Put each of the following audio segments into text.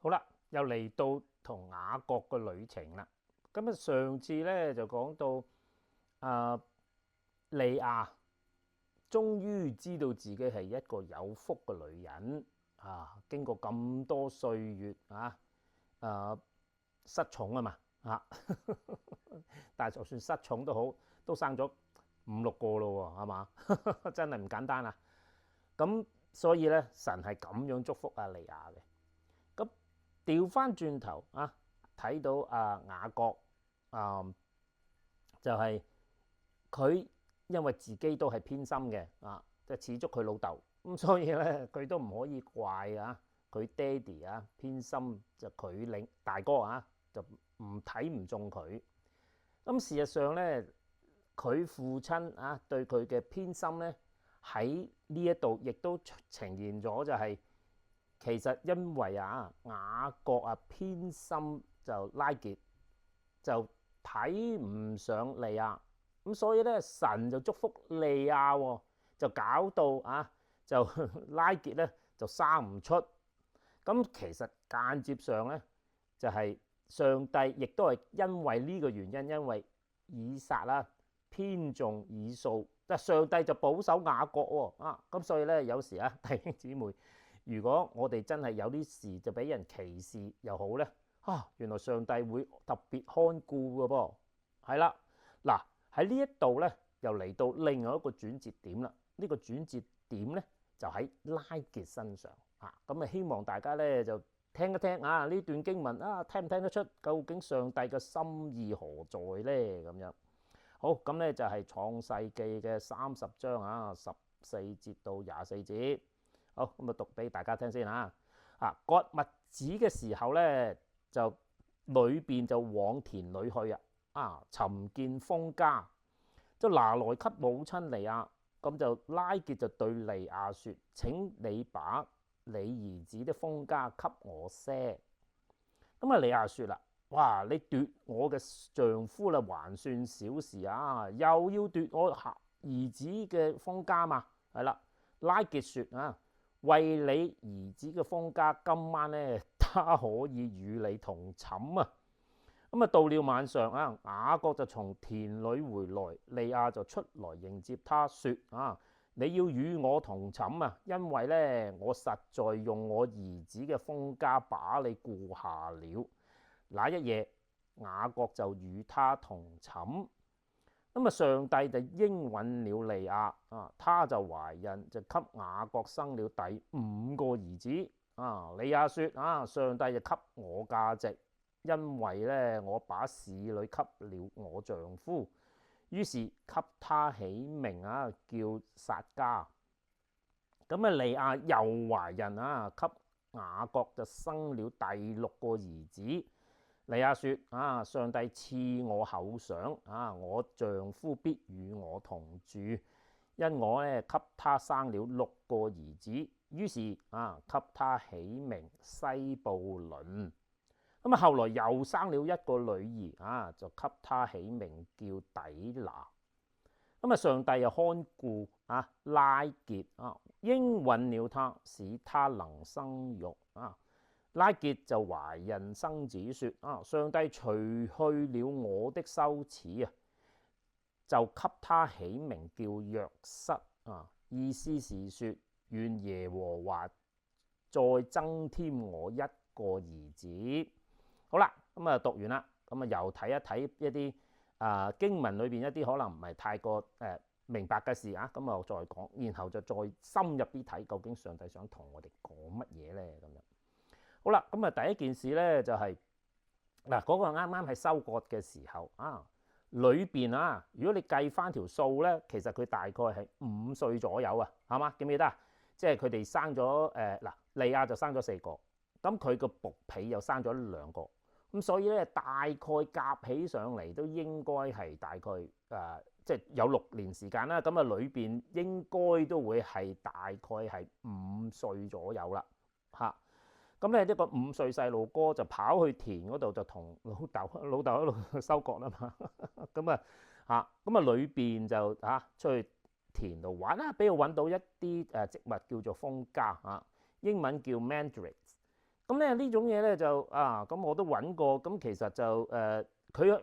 好啦，又嚟到同雅各嘅旅程啦。咁上次咧就講到啊，利亞終於知道自己係一個有福嘅女人啊！經過咁多歲月失寵啊嘛啊，但係就算失寵都好，都生咗五六個咯喎，係嘛？真係唔簡單啊！咁所以咧，神係咁樣祝福阿利亞嘅。咁調翻轉頭啊，睇到雅各就係佢因為自己都係偏心嘅即係似足佢老豆咁，所以咧佢都唔可以怪佢爹哋偏心，就佢領大哥就唔中佢。咁事實上咧，佢父親對佢嘅偏心咧喺呢一度亦都呈現咗，就係其實因為雅各偏心就拉結，就睇唔上利亞，咁所以咧神就祝福利亞，就搞到就拉結咧就生唔出。咁其實間接上咧就係上帝亦都係因為呢個原因，因為以撒偏重以掃，但上帝就保守雅各咁所以咧有時弟兄姊妹，如果我哋真係有啲事就俾人歧視又好咧，原來上帝會特別看顧嘅噃。係啦，嗱喺呢一度咧又嚟到另外一個轉折點啦。呢個轉折點咧就喺拉結身上咁希望大家咧就聽一聽呢段經文聽唔聽得出究竟上帝嘅心意何在咧？咁樣好，咁咧就係創世記嘅30章14節到24節。好，咁讀俾大家聽先割麥子嘅時候咧，就裏邊就往田裏去尋見風家，就拿來給母親利亞。咁就拉結就對利亞說：請你把你兒子的風家給我些。咁利亞說啦：哇！你奪我嘅丈夫啦，還算小事又要奪我兒子嘅風家嘛？係啦，拉結說為你兒子嘅風家，今晚咧他可以與你同寢咁到了晚上雅各就從田裏回來，利亞就出來迎接他，說你要與我同寢因為咧我實在用我兒子嘅風家把你顧下了。那一夜雅各就與他同寢。咁上帝就應允了利亞他就懷孕，就給雅各生了第5個兒子利亞說上帝就給我價值，因為咧我把使女給了我丈夫，於是給他起名叫撒迦。咁利亞又懷孕給雅各就生了第6個兒子。利亞說上帝賜我厚賞我丈夫必與我同住，因我咧給他生了6個兒子，於是給他起名西布倫。咁後來又生了1個女兒就給他起名叫底拿。咁上帝又看顧拉結應允了他，使他能生育拉結就懷孕生子，說上帝除去了我的羞恥就給他起名叫約瑟意思是說願耶和華再增添我1個兒子。好啦，咁讀完啦，咁又睇一睇一啲經文裏邊一啲可能唔係太過明白嘅事咁我再講，然後就再深入啲睇究竟上帝想同我哋講乜嘢咧咁樣。好啦，咁第一件事咧就係嗰個啱啱係收割嘅時候裏邊如果你計翻條數咧，其實佢大概係5歲左右係嘛？記唔記得即係佢哋生咗利亞就生咗4個，咁佢個僕婢又生咗2個，咁所以咧大概夾起上嚟都應該係大概即係有6年時間啦。咁裏邊應該都會係大概係5歲左右啦咁咧呢個5歲細路哥就跑去田嗰度就同老豆喺度收割啦嘛。咁裏邊就出去田度玩俾佢揾到一啲植物叫做風家英文叫 mandrake。咁咧呢種嘢咧就咁我都揾過，咁其實就佢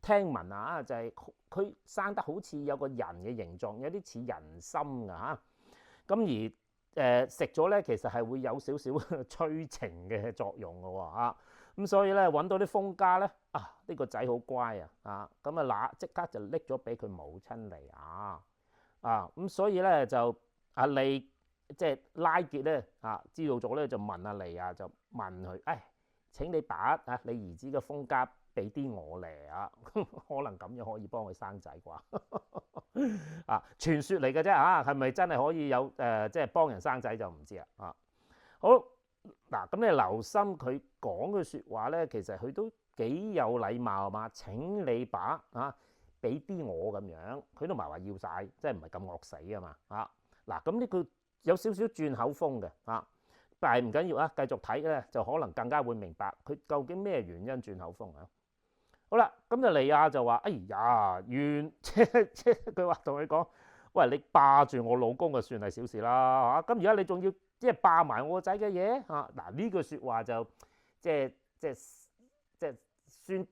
聽聞就係佢生得好似有個人嘅形狀，有啲似人參㗎嚇。咁而食咗咧，其實係會有少少催情嘅作用嘅喎。咁所以咧揾到啲封家咧，呢個仔好乖咁即刻就拎咗俾佢母親利亞咁所以咧就阿利即係拉結咧知道咗咧就問阿利亞就問佢，請你把你兒子嘅封家俾啲我嚟可能咁樣可以幫佢生仔啩傳說嚟嘅啫係咪真係可以有即係幫人生仔就唔知好嗱，咁你留心佢講嘅説話咧，其實佢都幾有禮貌嘛。請你把俾啲我咁樣，佢都唔係話要晒，即係唔係咁惡死啊嘛嗱，咁呢句有少少轉口風嘅但係唔緊要繼續睇咧就可能更加會明白佢究竟咩原因轉口風好啦，咁就利亞就話：哎呀，即佢話同佢講，喂，你霸住我老公就算係小事啦咁而家你仲要即係霸埋我個仔嘅嘢嗱，呢句説話就即係酸，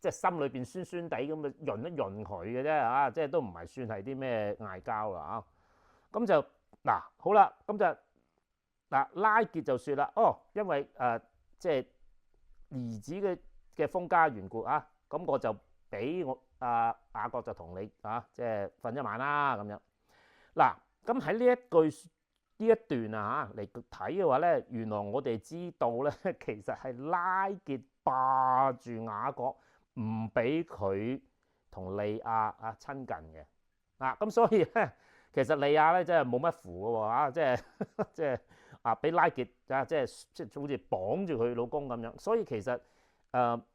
即係心裏邊酸酸地咁啊，潤一潤佢嘅啫即係都唔係算係啲咩嗌交啦咁就好啦，咁就拉結就説啦，因為即係兒子嘅封家緣故咁我就俾我雅各就同你即係瞓一晚啦咁樣咁喺呢一段嚟睇嘅話咧，原來我哋知道咧，其實係拉結霸住雅各，唔俾佢同利亞親近嘅咁所以咧，其實利亞咧真係冇乜符嘅喎即係俾拉結即係好似綁住佢老公咁樣，所以其實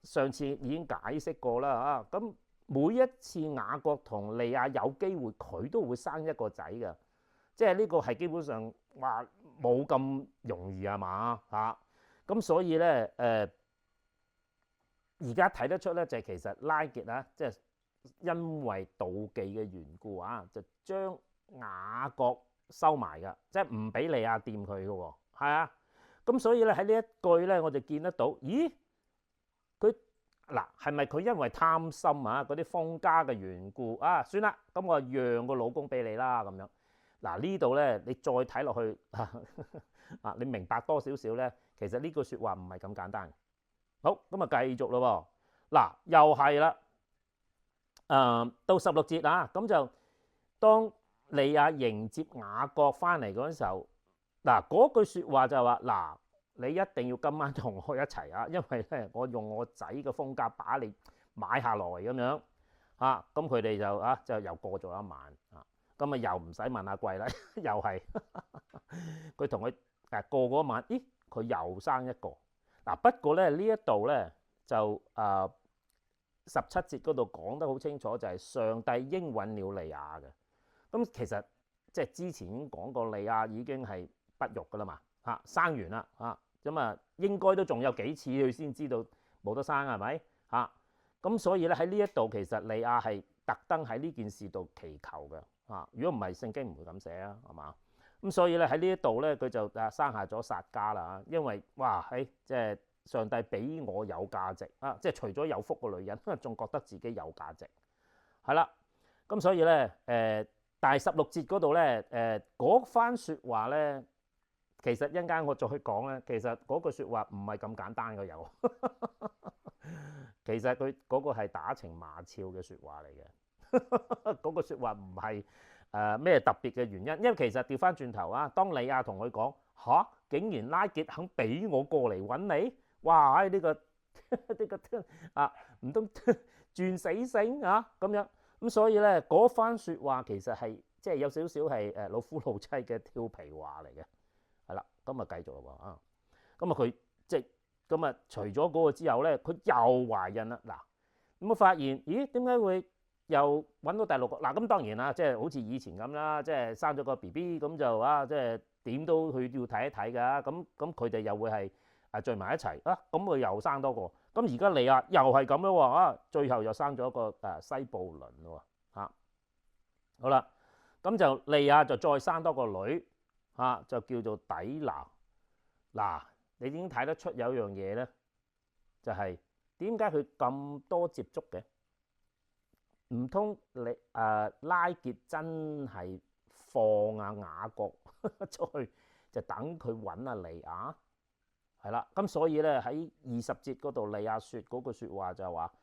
上次已經解釋過啦咁每一次雅各同利亞有機會，佢都會生一個仔嘅。即係呢個係基本上話冇咁容易嘛咁所以咧而家睇得出咧就係其實拉結即係因為妒忌嘅緣故就將雅各收埋㗎，即係唔俾利亞掂佢嘅喎，係咁所以咧喺呢一句咧我就見得到，咦佢係咪佢因為貪心嗰啲封家嘅緣故算啦，咁我讓個老公俾你啦咁樣。呢度咧，你再睇落去你明白多少少咧，其實呢句説話唔係咁簡單。好，咁繼續咯喎。又係啦，到16節咁就當利亞迎接雅各翻嚟嗰陣時候，嗰句説話就係話你一定要今晚同我一齊因為咧我用我仔嘅封家把你買下來咁樣咁佢哋就又過咗一晚咁又唔使問阿貴啦，又係佢同佢過嗰晚，咦佢又生一個不過咧呢一度咧就17節嗰度講得好清楚，就係上帝應允了利亞嘅。咁其實即係之前已經講過，利亞已經係不育噶啦嘛生完啦咁應該都仲有幾次佢先知道冇得生係咪咁所以咧喺呢一度其實利亞係特登喺呢件事度祈求嘅。如果唔係聖經唔會咁寫係嘛？咁所以咧喺呢一度咧佢就生下咗撒迦啦因為哇即係上帝俾我有價值即係除咗有福個女人，仲覺得自己有價值係啦。咁所以咧但係16節嗰度咧嗰番説話咧，其實一陣間我再去講咧，其實嗰句説話唔係咁簡單嘅有，其實佢嗰個係打情罵俏嘅説話嚟嘅。嗰個説話唔係咩特別嘅原因，因為其實調翻轉頭當利亞同佢講竟然拉結肯俾我過嚟揾你，哇！呢個唔通轉死性咁樣咁，所以咧嗰番説話其實係即係有少少係老夫老妻嘅調皮話嚟嘅，係啦，咁繼續咯咁佢即係咁除咗嗰個之後咧，佢又懷孕啦咁我發現咦點解會又揾到第6個咁當然啦，即係好似以前咁啦，即係生咗個 BB 咁就即係點都佢要睇一睇㗎。咁佢哋又會係聚埋一齊咁佢又生多個。咁而家利亞又係咁樣喎最後又生咗一個西布倫喎好啦，咁就利亞就再生多個女就叫做底拿你已經睇得出有樣嘢咧，就係點解佢咁多接觸嘅？唔通你拉結真係放雅各出去，就等佢揾利亞？係啦，咁所以咧喺20節嗰度，利亞説嗰句説話就係話：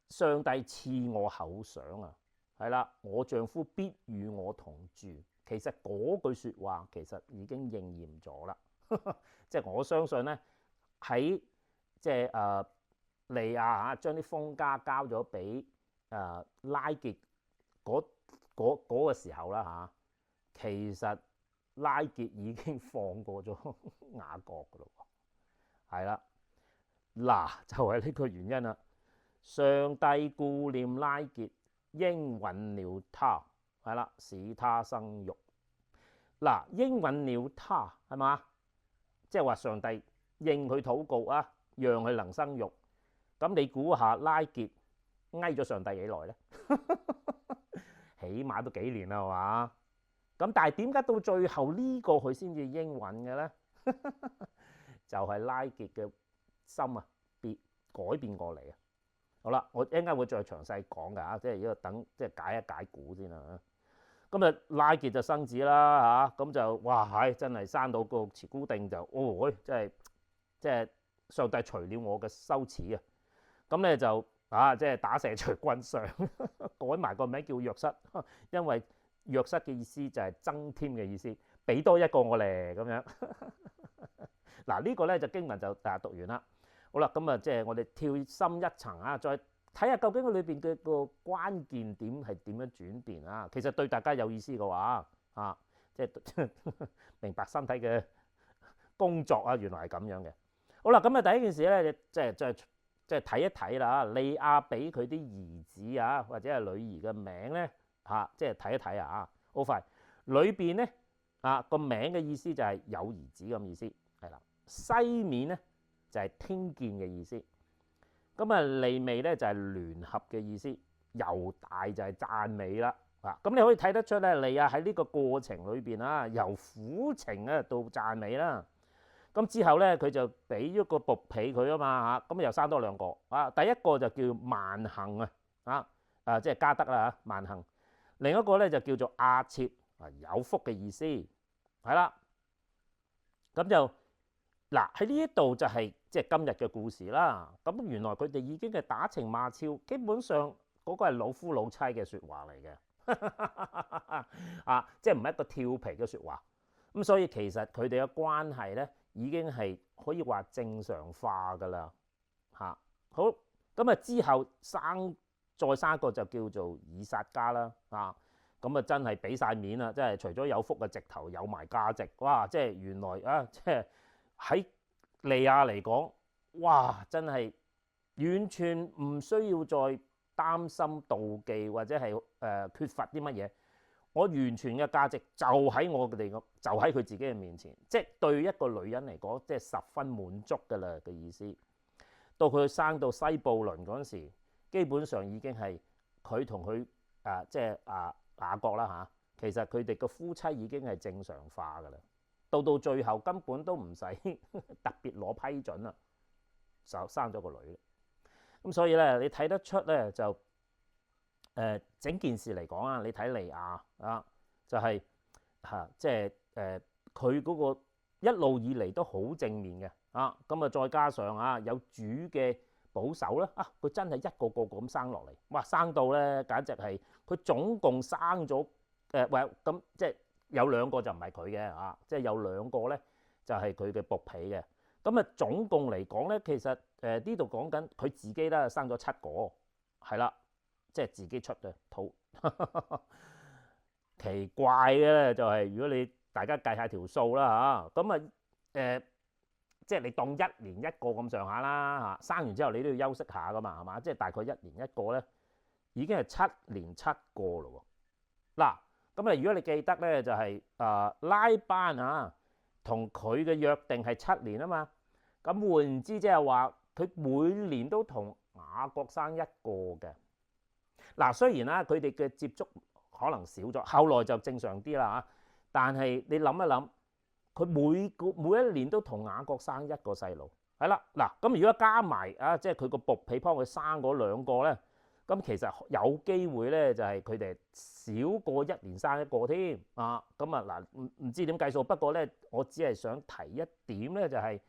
上帝賜我口想啊，係啦，我丈夫必與我同住。其實嗰句説話其實已經應驗咗啦。即係我相信咧，喺即係利亞嚇將啲封家交咗俾拉結嗰個時候啦嚇，其實拉結已經放過咗雅各噶咯喎，係啦，嗱就係呢個原因啦。上帝顧念拉結，應允了他，係啦，使他生育。嗱，應允了他係嘛？即係話上帝應佢禱告啊，讓佢能生育。咁你估下拉結翳咗上帝幾耐咧？起碼都幾年啦，係嘛？咁但係點解到最後呢個佢先至應允嘅咧？就係拉結嘅心啊，改變過嚟啊！好啦，我一陣間會再詳細講㗎，即係呢個等即係解一解估先啦。咁啊，拉結就生子啦嚇，咁就哇係真係生到個慈姑定就真係即係上帝除了我嘅羞恥啊！咁咧就即係打蛇隨棍上，改埋個名叫約瑟，因為約瑟嘅意思就係增添嘅意思，俾多一個我嚟咁樣。嗱呢個咧就經文就讀完啦。好啦，咁啊即係我哋跳深一層啊，再睇下究竟佢裏邊嘅個關鍵點係點樣轉變啊？其實對大家有意思嘅話即係明白身體嘅工作啊，原來係咁樣嘅。好啦，咁啊第一件事咧，即係睇一睇啦。利亞俾佢啲兒子啊，或者係女兒嘅名咧即係睇一睇啊。好快，裏邊咧個名嘅意思就係有兒子咁意思，係啦。西面咧就係聽見嘅意思。咁啊利未咧就係聯合嘅意思，猶大就係讚美啦。咁你可以睇得出咧，利亞喺呢個過程裏邊由苦情到讚美啦。咁之後咧，佢就俾咗個僕婢佢啊嘛嚇，咁又生多兩個第一個就叫萬行即係加德啦嚇，萬行。另一個咧就叫做亞設有福嘅意思，係啦。咁就嗱喺呢一度就係即係今日嘅故事啦。咁原來佢哋已經係打情罵俏，基本上嗰個係老夫老妻嘅説話嚟嘅，即係唔係一個調皮嘅説話。咁所以其實佢哋嘅關係咧，已經係可以話正常化㗎啦，好咁啊之後再生一個就叫做以撒家啦，咁啊真係俾晒面啦，即係除咗有福嘅直頭有埋價值，哇！即係原來即係喺利亞嚟講，哇！真係完全唔需要再擔心妒忌或者係缺乏啲乜嘢。我完全嘅價值就喺我哋就喺佢自己嘅面前，即係對一個女人嚟講，即係十分滿足㗎啦嘅意思。到佢生到西布倫嗰陣時，基本上已經係佢同佢即係雅各啦其實佢哋嘅夫妻已經係正常化㗎啦。到最後根本都唔使特別攞批准啦，就生咗個女。咁所以咧，你睇得出咧就。整件事嚟講你睇利亞就係即係佢嗰個一路以嚟都好正面嘅咁再加上有主嘅保守咧佢真係一個個咁生落嚟，哇！生到咧簡直係佢總共生咗咁即係有兩個就唔係佢嘅即係有兩個咧就係佢嘅僕婢嘅。咁總共嚟講咧，其實呢度講緊佢自己咧生咗7個，係啦。即係自己出嘅肚，奇怪嘅咧就係如果你大家計下條數啦咁即係你當1年1個咁上下啦生完之後你都要休息下噶嘛，係嘛？即係大概1年1個咧，已經係7年7個咯喎。嗱咁如果你記得咧就係拉班同佢嘅約定係7年啊嘛，咁換言之即係話佢每年都同雅各生1個嘅。雖然佢哋嘅接觸可能少咗，後來就正常啲啦但係你諗一諗，佢每一年都同雅各生一個細路，係啦嗱。咁如果加埋啊，即係佢個僕婢幫佢生嗰兩個咧，咁其實有機會咧就係佢哋少過一年生一個添啊。咁啊嗱，唔知點計數，不過咧我只係想提一點咧，就係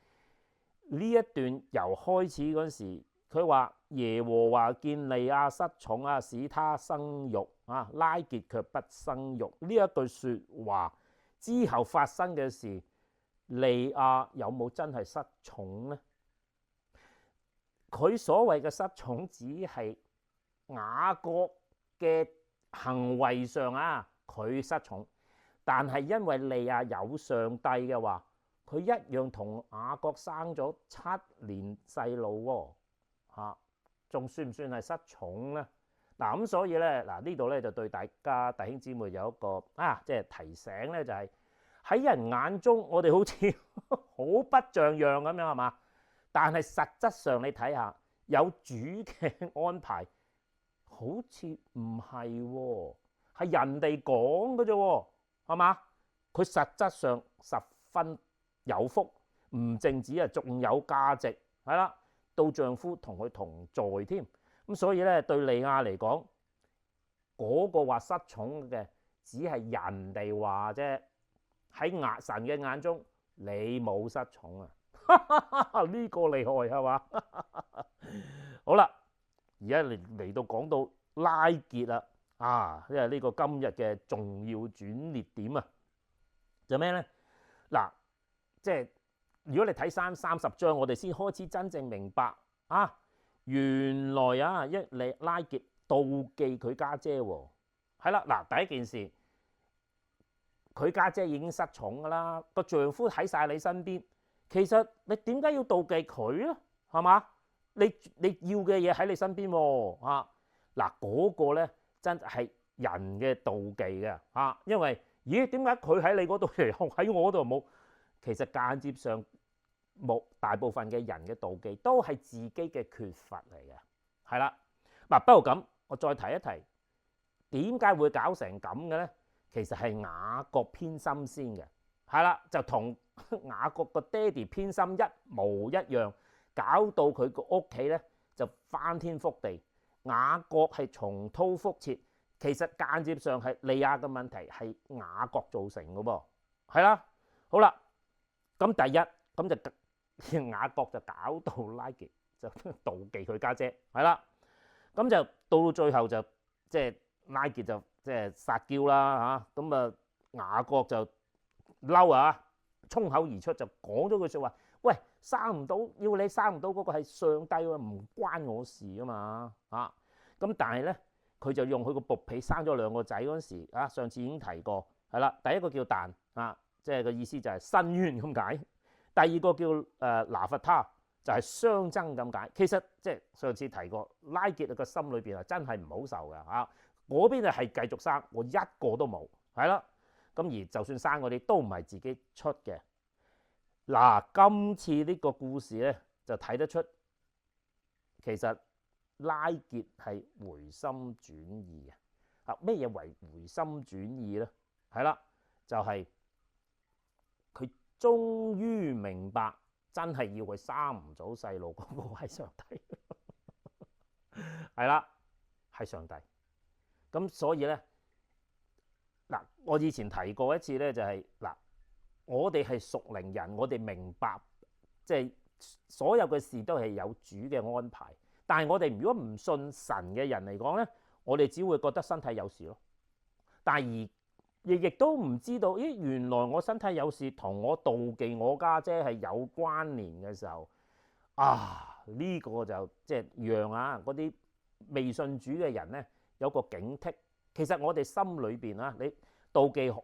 呢一段由開始嗰時，佢話耶和華見利亞失寵啊，使他生育啊，拉結卻不生育呢一句説話之後發生嘅事，利亞有冇真係失寵呢？佢所謂嘅失寵只係雅各嘅行為上啊，佢失寵，但係因為利亞有上帝嘅話，佢一樣同雅各生咗7年細路喎，嚇，仲算唔算係失寵呢？嗱咁所以咧，嗱呢度咧就對大家弟兄姊妹有一個即係提醒咧，就係喺人眼中，我哋好似好不像樣咁樣係嘛？但係實質上你睇下，有主嘅安排，好似唔係喎，係人哋講嘅啫喎，係嘛？佢實質上十分有福，唔淨止啊，仲有價值，係啦，到丈夫同佢同在添。咁所以咧，對利亞嚟講，嗰個話失寵嘅只係人哋話啫，喺神嘅眼中，你冇失寵啊！呢個厲害係嘛？好啦，而家嚟到講到拉結啦，因為呢個今日嘅重要轉捩點啊，就咩咧？嗱，即係如果你睇30章，我哋先開始真正明白原來你拉結妒忌佢家姐喎，係啦，嗱，第一件事，佢家姐已經失寵噶啦，個丈夫喺晒你身邊，其實你點解要妒忌佢咧？係嘛？你要嘅嘢喺你身邊喎，嗱嗰個咧真係人嘅妒忌嘅因為點解佢喺你嗰度喺我度冇？其實間接上冇，大部分嘅人嘅妒忌都係自己嘅缺乏嚟嘅，係啦。不過咁，我再提一提，點解會搞成咁嘅咧？其實係雅各偏心先嘅，係啦，就同雅各個爹哋偏心一模一樣，搞到佢個屋企咧就翻天覆地。雅各係重蹈覆轍，其實間接上係利亞嘅問題係雅各造成嘅噃，係啦。好啦，咁第一咁就雅各就搞到拉結就妒忌佢家姐，係啦。咁就到最後就即係拉結就即係撒嬌啦嚇，咁雅各就嬲衝口而出就講咗句説話：喂，生唔到，要你生唔到嗰個係上帝喎，唔關我事啊嘛咁但係咧，佢就用佢個僕婢生咗2個仔嗰陣時上次已經提過係啦。第一個叫但即係個意思就係申冤咁解；第二個叫拿弗他，就係相爭咁解。其實即係上次提過，拉結個心裏邊真係唔好受㗎嗰邊係繼續生，我一個都冇，係啦。咁而就算生嗰啲都唔係自己出嘅。嗱，今次呢個故事咧就睇得出，其實拉結係回心轉意嘅。咩嘢為回心轉意咧？係啦，就係佢終於明白，真係要佢生唔到細路嗰個係上帝，係啦，係上帝。咁所以咧，我以前提過一次咧，就係我哋係屬靈人，我哋明白即係所有嘅事都係有主嘅安排。但係我哋如果唔信神嘅人嚟講咧，我哋只會覺得身體有事咯。但係亦都唔知道，原來我身體有事同我妒忌我家姐係有關聯嘅時候，呢個就即係讓嗰啲未信主嘅人咧有個警惕。其實我哋心裏邊你妒忌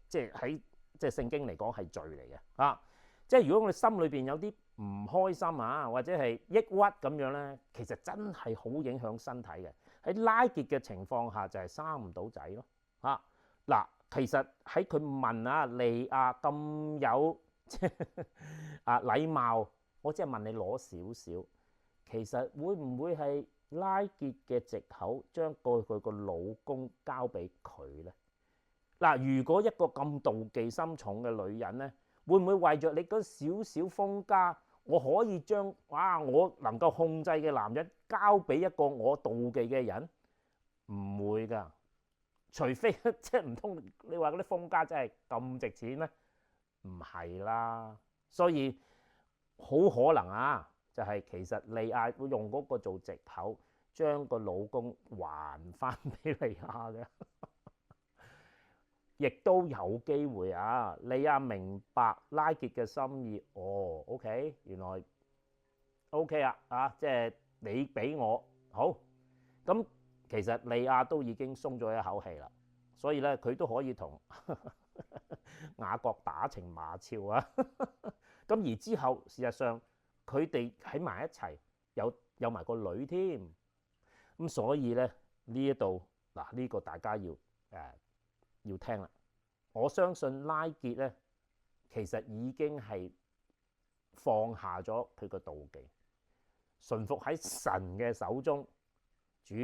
即係喺即係聖經嚟講係罪嚟嘅即係如果我哋心裏邊有啲唔開心或者係抑鬱咁樣咧，其實真係好影響身體嘅。喺拉結嘅情況下就係生唔到仔咯其實喺佢問利亞咁有禮貌，我只係問你攞少少，其實會唔會係拉結嘅藉口將佢個老公交俾佢咧？嗱，如果一個咁妒忌心重嘅女人咧，會唔會為著你嗰少少風家，我可以將我能夠控制嘅男人交俾一個我妒忌嘅人？唔會㗎，除非即係唔通你話嗰啲風家真係咁值錢咧？唔係啦，所以好可能就係其實利亞會用嗰個做藉口，將個老公還翻俾利亞嘅。亦都有機會利亞明白拉結嘅心意。OK， 原來 OK 即係你俾我好。咁其實利亞都已經鬆咗一口氣啦，所以咧佢都可以同雅各打情罵俏咁而之後事實上佢哋喺埋一齊，有埋個女添。咁所以咧呢一度呢個大家要聽啦。我相信拉結咧，其實已經係放下咗佢個妒忌，順服喺神嘅手中。主，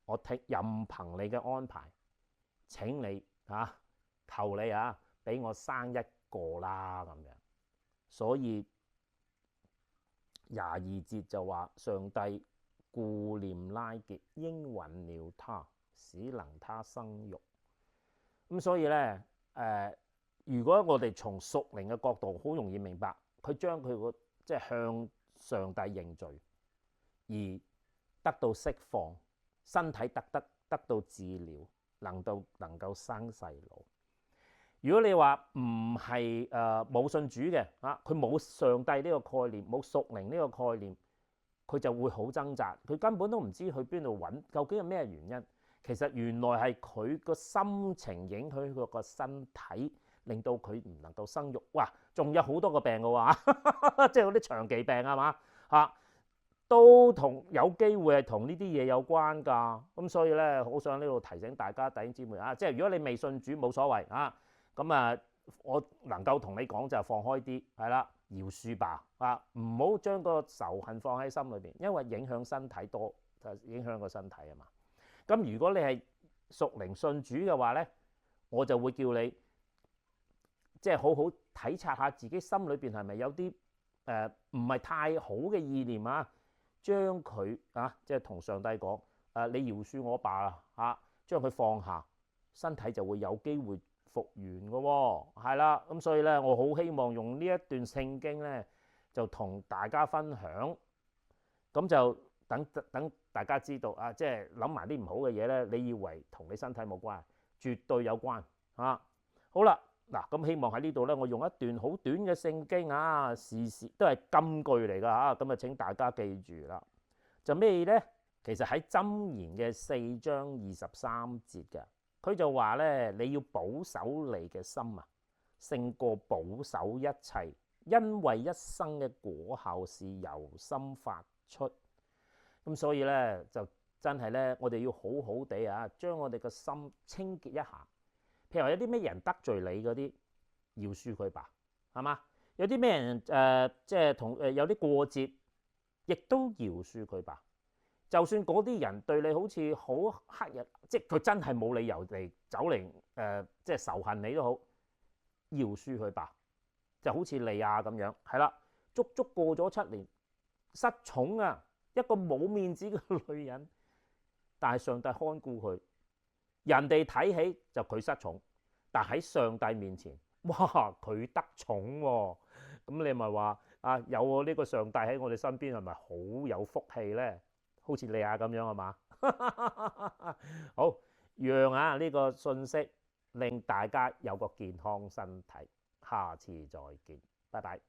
我任憑你嘅安排，請你求你俾我生一個啦咁樣。所以22節就話上帝顧念拉結，應允了他，使能他生育。咁所以咧如果我哋從屬靈嘅角度，好容易明白佢將佢即係向上帝認罪而得到釋放，身體得到治療，能夠生細路。如果你話唔係冇信主嘅佢冇上帝呢個概念，冇屬靈呢個概念，佢就會好掙扎，佢根本都唔知去邊度揾，究竟係咩原因？其實原來係佢個心情影響佢個身體，令到佢唔能夠生育。哇，仲有好多個病嘅喎，即係嗰啲長期病係嘛都有機會係同呢啲嘢有關㗎。咁所以咧，好想呢度提醒大家弟兄姊妹即係如果你未信主冇所謂咁我能夠同你講就放開啲係啦，饒恕吧唔好將個仇恨放喺心裏邊，因為影響身體多，就影響個身體啊嘛。咁如果你係屬靈信主嘅話咧，我就會叫你即係好好體察下自己心裏邊係咪有啲唔係太好嘅意念將佢即係同上帝講你饒恕我吧將佢放下，身體就會有機會復原嘅喎。係啦，咁所以咧，我好希望用呢一段聖經咧，就同大家分享，咁就等大家知道即係諗埋啲唔好嘅嘢咧，你以為同你身體冇關，絕對有關好啦，咁希望喺呢度咧，我用一段好短嘅聖經時時都係金句嚟㗎咁請大家記住啦。就咩咧？其實喺箴言嘅4章23節嘅，佢就話咧，你要保守你嘅心勝過保守一切，因為一生嘅果效是由心發出。咁所以咧，就真係咧，我哋要好好地將我哋嘅心清潔一下。譬如話有啲咩人得罪你嗰啲，饒恕佢吧，係嘛？有啲咩人即係同有啲過節，亦都饒恕佢吧。就算嗰啲人對你好似好黑日，即係佢真係冇理由嚟走嚟即係仇恨你都好，饒恕佢吧。就好似利亞咁樣，係啦，足足過咗7年，失寵一個冇面子嘅女人，但係上帝看顧佢。人哋睇起就佢失寵，但喺上帝面前，哇，佢得寵喎。咁你咪話有我呢個上帝喺我哋身邊，係咪好有福氣咧？好似利亞咁樣係嘛？好，讓呢個信息令大家有個健康身體。下次再見，拜拜。